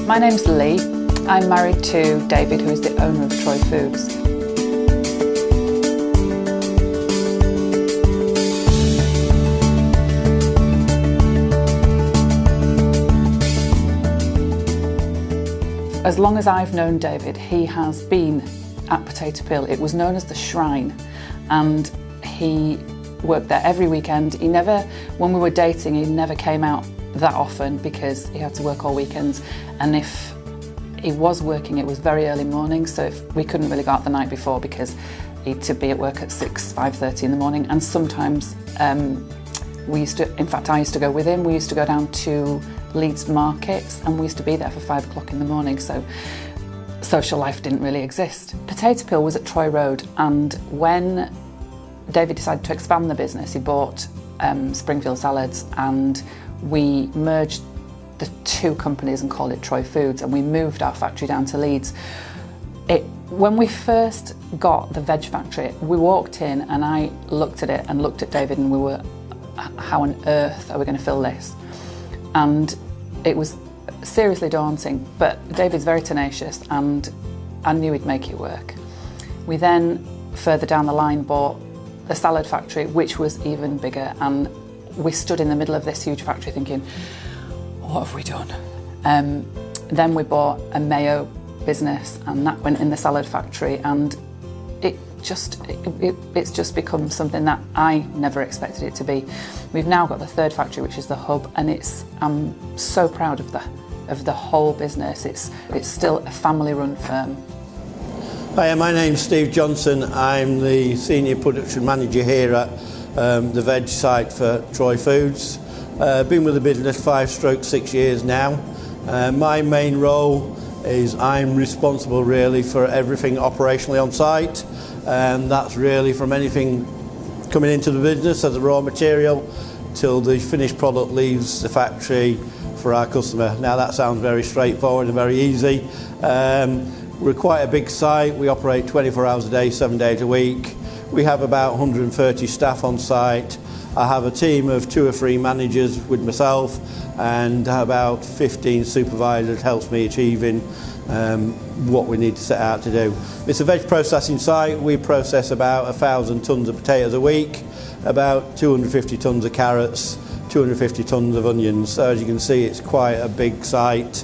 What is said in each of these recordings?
My name's Leigh. I'm married to David, who is the owner of Troy Foods. As long as I've known David, he has been at Potato Peel. It was known as the Shrine, and he worked there every weekend. He never, when we were dating, he never came out that often because he had to work all weekends, and if he was working, it was very early morning, so we couldn't really go out the night before because he had to be at work at 5:30 in the morning. And sometimes we used to, in fact I used to go with him, we used to go down to Leeds markets and we used to be there for 5 o'clock in the morning, so social life didn't really exist. Potato Peel was at Troy Road, and when David decided to expand the business, he bought Springfield Salads, and we merged the two companies and called it Troy Foods, and we moved our factory down to Leeds. When we first got the veg factory, we walked in and I looked at it and looked at David and we were, how on earth are we going to fill this? And it was seriously daunting, but David's very tenacious and I knew he'd make it work. We then, further down the line, bought the salad factory, which was even bigger, and we stood in the middle of this huge factory thinking, what have we done? Then we bought a mayo business and that went in the salad factory, and it's just become something that I never expected it to be. We've now got the third factory, which is the hub, and I'm so proud of the whole business. It's still a family-run firm. Hi, my name's Steve Johnson. I'm the Senior Production Manager here at the veg site for Troy Foods. Been with the business 5-6 years now. My main role is I'm responsible really for everything operationally on site, and that's really from anything coming into the business as a raw material till the finished product leaves the factory for our customer. Now that sounds very straightforward and very easy. We're quite a big site. We operate 24 hours a day, 7 days a week. We have about 130 staff on site. I have a team of 2 or 3 managers with myself and about 15 supervisors helps me achieving what we need to set out to do. It's a veg processing site. We process about 1,000 tonnes of potatoes a week, about 250 tonnes of carrots, 250 tonnes of onions. So as you can see, it's quite a big site.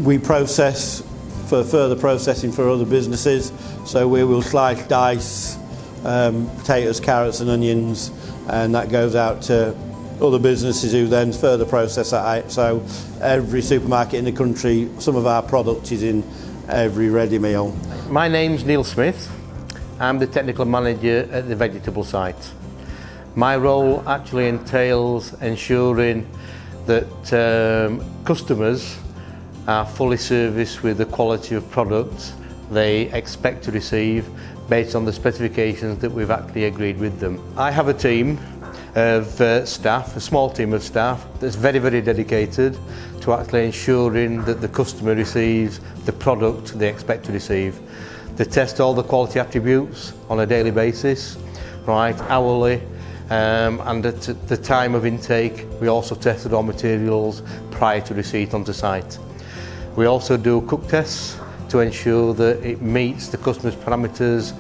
We process for further processing for other businesses, so we will slice, dice potatoes, carrots and onions, and that goes out to other businesses who then further process that. So every supermarket in the country, some of our product is in every ready meal. My name's Neil Smith. I'm the technical manager at the vegetable site. My role actually entails ensuring that customers are fully serviced with the quality of products they expect to receive based on the specifications that we've actually agreed with them. I have a team of staff, a small team of staff that's very, very dedicated to actually ensuring that the customer receives the product they expect to receive. They test all the quality attributes on a daily basis, right, hourly, and at the time of intake we also test the raw materials prior to receipt onto site. We also do cook tests to ensure that it meets the customer's parameters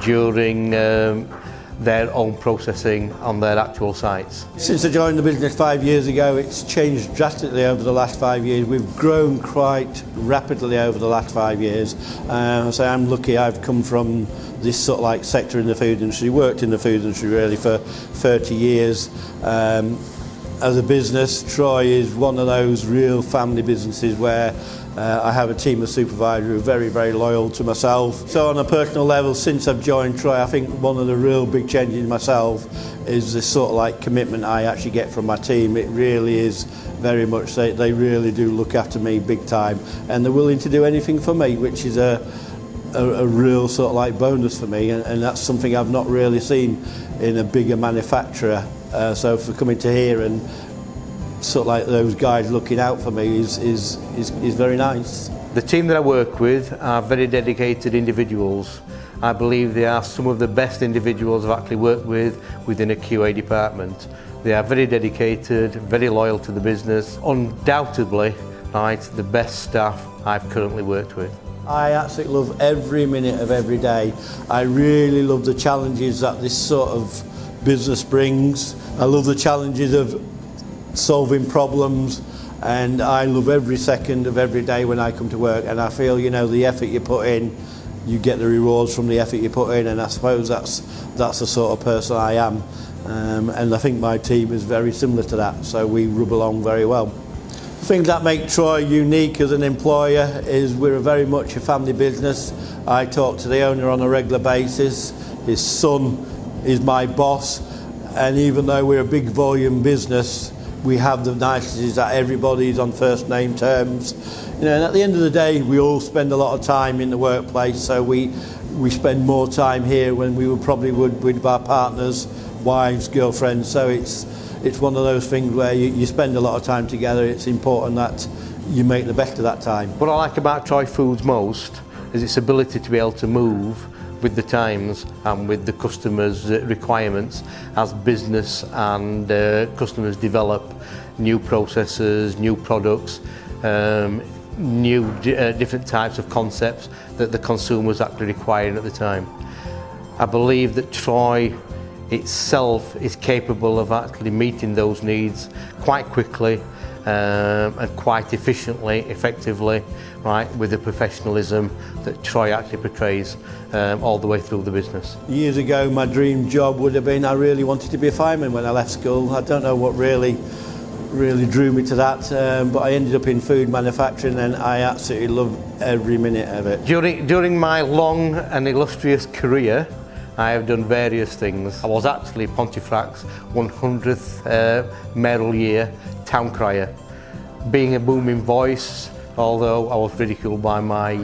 during their own processing on their actual sites. Since I joined the business 5 years ago, it's changed drastically over the last 5 years. We've grown quite rapidly over the last 5 years. So I'm lucky I've come from this sort of like sector in the food industry, worked in the food industry really for 30 years. As a business, Troy is one of those real family businesses where I have a team of supervisors who are very, very loyal to myself. So on a personal level, since I've joined Troy, I think one of the real big changes in myself is the sort of like commitment I actually get from my team. It really is very much, they really do look after me big time, and they're willing to do anything for me, which is a real sort of like bonus for me, and that's something I've not really seen in a bigger manufacturer. So for coming to here and sort of like those guys looking out for me is very nice. The team that I work with are very dedicated individuals. I believe they are some of the best individuals I've actually worked with within a QA department. They are very dedicated, very loyal to the business. Undoubtedly, right, the best staff I've currently worked with. I absolutely love every minute of every day. I really love the challenges that this sort of business brings. I love the challenges of solving problems, and I love every second of every day when I come to work, and I feel, you know, the effort you put in, you get the rewards from the effort you put in, and I suppose that's the sort of person I am. And I think my team is very similar to that, so we rub along very well. Things that make Troy unique as an employer is we're very much a family business. I talk to the owner on a regular basis. His son is my boss, and even though we're a big volume business, we have the niceties that everybody's on first name terms. You know, and at the end of the day, we all spend a lot of time in the workplace, so we spend more time here than we would probably would with our partners, wives, girlfriends. So it's one of those things where you spend a lot of time together. It's important that you make the best of that time. What I like about Troy Foods most is its ability to be able to move with the times and with the customers' requirements as business and customers develop new processes, new products, new different types of concepts that the consumers actually require at the time. I believe that Troy itself is capable of actually meeting those needs quite quickly and quite efficiently, effectively, right, with the professionalism that Troy actually portrays all the way through the business. Years ago, my dream job would have been, I really wanted to be a fireman when I left school. I don't know what really drew me to that, but I ended up in food manufacturing, and I absolutely love every minute of it. During my long and illustrious career, I have done various things. I was actually Pontefract's 100th mayoral year town crier. Being a booming voice, although I was ridiculed by my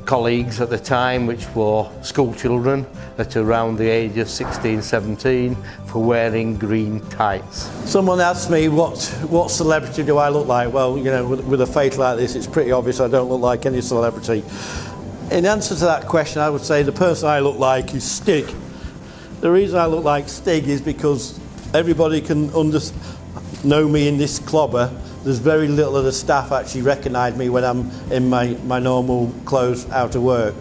colleagues at the time, which were school children at around the age of 16, 17, for wearing green tights. Someone asked me what celebrity do I look like? Well, you know, with a face like this, it's pretty obvious I don't look like any celebrity. In answer to that question, I would say the person I look like is Stig. The reason I look like Stig is because everybody can know me in this clobber. There's very little of the staff actually recognise me when I'm in my normal clothes out of work.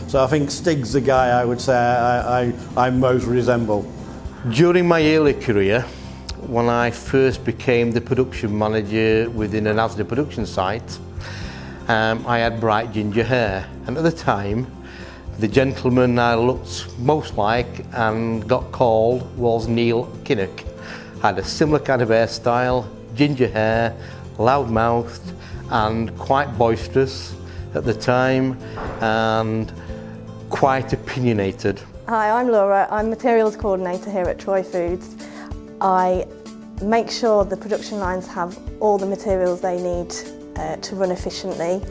So I think Stig's the guy I would say I most resemble. During my early career, when I first became the production manager within an Asda production site, I had bright ginger hair, and at the time the gentleman I looked most like and got called was Neil Kinnock. I had a similar kind of hairstyle, ginger hair, loud-mouthed and quite boisterous at the time, and quite opinionated. Hi, I'm Laura. I'm Materials Coordinator here at Troy Foods. I make sure the production lines have all the materials they need to run efficiently.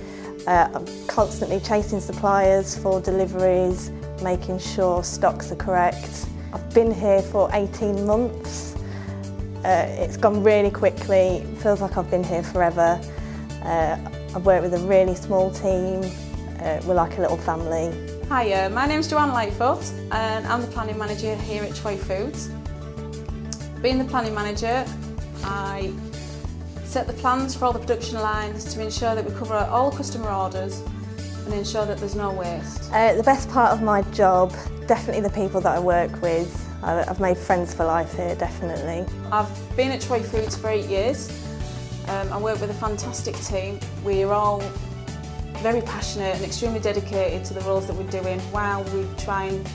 I'm constantly chasing suppliers for deliveries, making sure stocks are correct. I've been here for 18 months. It's gone really quickly, it feels like I've been here forever. I've worked with a really small team, we're like a little family. Hi, my name's Joanne Lightfoot and I'm the planning manager here at Troy Foods. Being the planning manager, I set the plans for all the production lines to ensure that we cover all customer orders and ensure that there's no waste. The best part of my job, definitely the people that I work with. I've made friends for life here, definitely. I've been at Troy Foods for 8 years. I work with a fantastic team. We're all very passionate and extremely dedicated to the roles that we're doing while we try and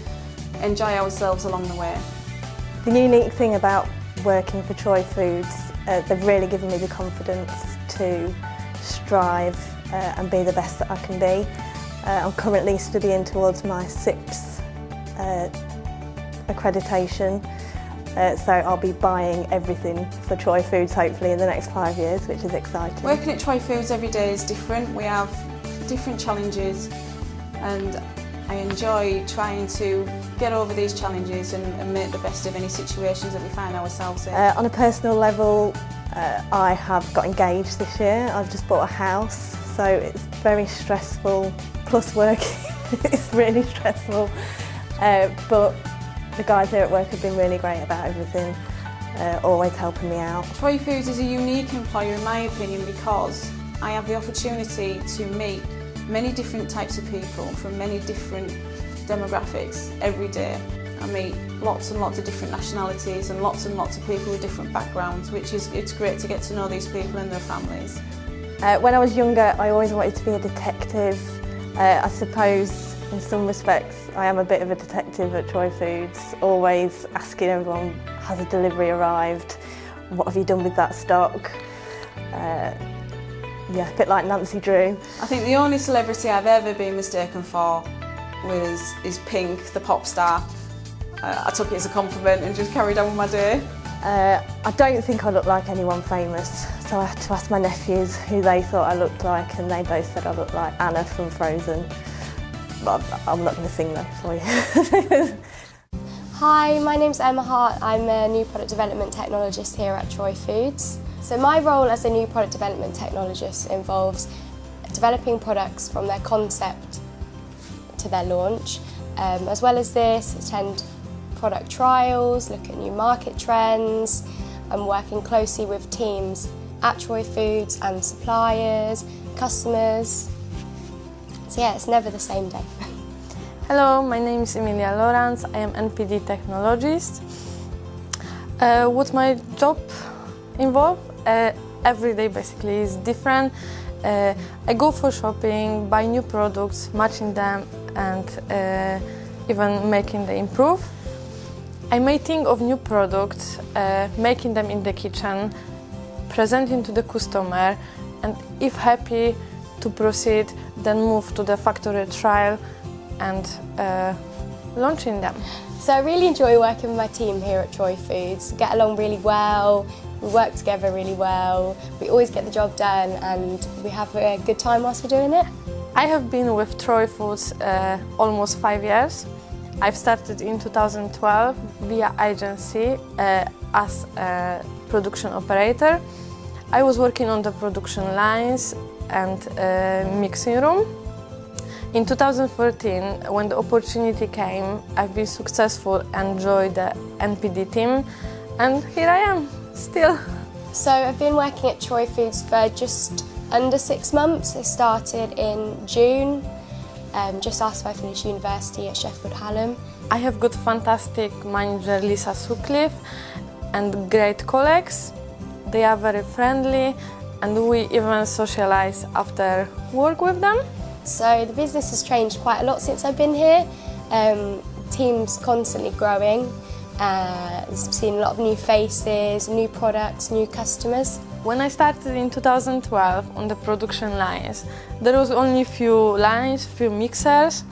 enjoy ourselves along the way. The unique thing about working for Troy Foods, they've really given me the confidence to strive and be the best that I can be. I'm currently studying towards my 6th accreditation, so I'll be buying everything for Troy Foods hopefully in the next 5 years, which is exciting. Working at Troy Foods every day is different. We have different challenges and I enjoy trying to get over these challenges and make the best of any situations that we find ourselves in. On a personal level, I have got engaged this year. I've just bought a house, so it's very stressful, plus working, it's really stressful. But the guys here at work have been really great about everything. always helping me out. Troy Foods is a unique employer in my opinion because I have the opportunity to meet many different types of people from many different demographics every day. I meet lots and lots of different nationalities and lots of people with different backgrounds, it's great to get to know these people and their families. When I was younger, I always wanted to be a detective. I suppose in some respects I am a bit of a detective at Troy Foods, always asking everyone, has a delivery arrived? What have you done with that stock? Yeah, a bit like Nancy Drew. I think the only celebrity I've ever been mistaken for is Pink, the pop star. I took it as a compliment and just carried on with my day. I don't think I look like anyone famous, so I had to ask my nephews who they thought I looked like, and they both said I looked like Anna from Frozen. But I'm not going to sing that for you. Hi, my name's Emma Hart. I'm a new product development technologist here at Troy Foods. So my role as a new product development technologist involves developing products from their concept to their launch. As well as this, attend product trials, look at new market trends. I'm working closely with teams at Troy Foods and suppliers, customers. So yeah, it's never the same day. Hello, my name is Emilia Lawrence. I am NPD technologist. What my job involves? Every day basically is different. I go for shopping, buy new products, matching them and even making them improve. I may think of new products, making them in the kitchen, presenting to the customer, and if happy to proceed, then move to the factory trial and launching them. So I really enjoy working with my team here at Troy Foods. We get along really well, we work together really well, we always get the job done and we have a good time whilst we're doing it. I have been with Troy Foods almost 5 years. I've started in 2012 via agency as a production operator. I was working on the production lines and mixing room. In 2014, when the opportunity came, I've been successful and joined the NPD team, and here I am, still. So I've been working at Troy Foods for just under 6 months. I started in June, just after I finished university at Sheffield Hallam. I have got fantastic manager Lisa Sutcliffe and great colleagues. They are very friendly and we even socialize after work with them. So the business has changed quite a lot since I've been here. Team's constantly growing. Seen a lot of new faces, new products, new customers. When I started in 2012 on the production lines, there was only few lines, few mixers,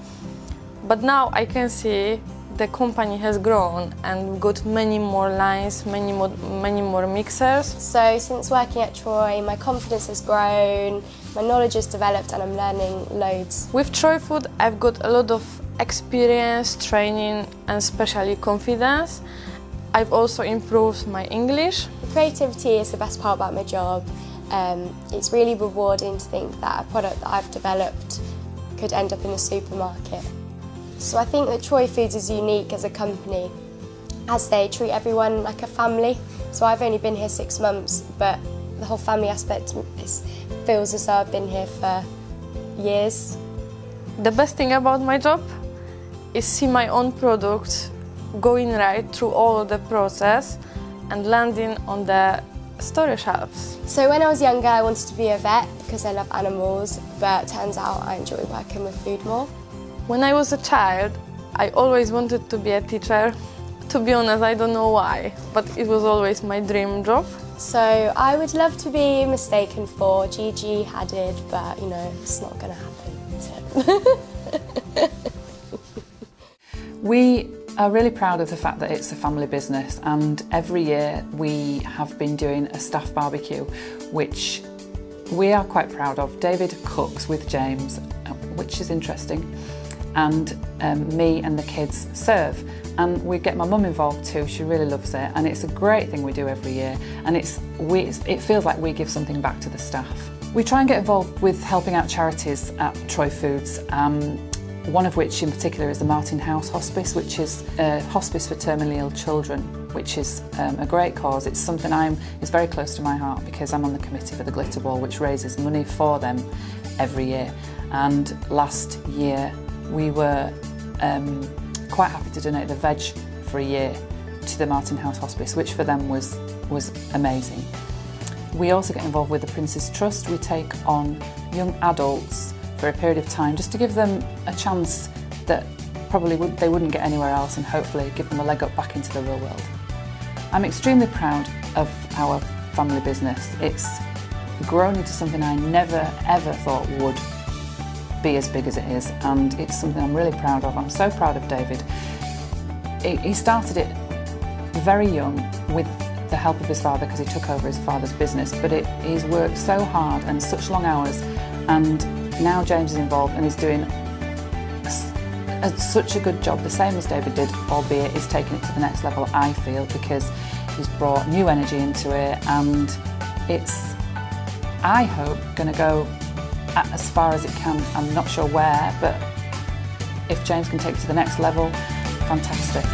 but now I can see the company has grown and got many more lines, many more mixers. So since working at Troy, my confidence has grown, my knowledge has developed and I'm learning loads. With Troy Food, I've got a lot of experience, training and especially confidence. I've also improved my English. Creativity is the best part about my job. It's really rewarding to think that a product that I've developed could end up in the supermarket. So I think that Troy Foods is unique as a company, as they treat everyone like a family. So I've only been here 6 months, but the whole family aspect feels as though I've been here for years. The best thing about my job is see my own product going right through all of the process and landing on the store shelves. So when I was younger, I wanted to be a vet because I love animals, but turns out I enjoy working with food more. When I was a child, I always wanted to be a teacher. To be honest, I don't know why, but it was always my dream job. So I would love to be mistaken for Gigi Hadid, but you know, it's not going to happen. So. We are really proud of the fact that it's a family business, and every year we have been doing a staff barbecue, which we are quite proud of. David cooks with James, which is interesting, and me and the kids serve. And we get my mum involved too, she really loves it, and it's a great thing we do every year, and it feels like we give something back to the staff. We try and get involved with helping out charities at Troy Foods, one of which in particular is the Martin House Hospice, which is a hospice for terminally ill children. which is a great cause. It's something it's very close to my heart because I'm on the committee for the Glitter Ball, which raises money for them every year. And last year we were quite happy to donate the veg for a year to the Martin House Hospice, which for them was amazing. We also get involved with the Prince's Trust. We take on young adults for a period of time just to give them a chance that probably they wouldn't get anywhere else, and hopefully give them a leg up back into the real world. I'm extremely proud of our family business. It's grown into something I never ever thought would be as big as it is, and it's something I'm really proud of. I'm so proud of David. He started it very young with the help of his father because he took over his father's business, but he's worked so hard and such long hours, and now James is involved and he's doing such a good job, the same as David did, albeit he's taken it to the next level, I feel, because he's brought new energy into it, and it's, I hope, going to go as far as it can. I'm not sure where, but if James can take it to the next level, fantastic.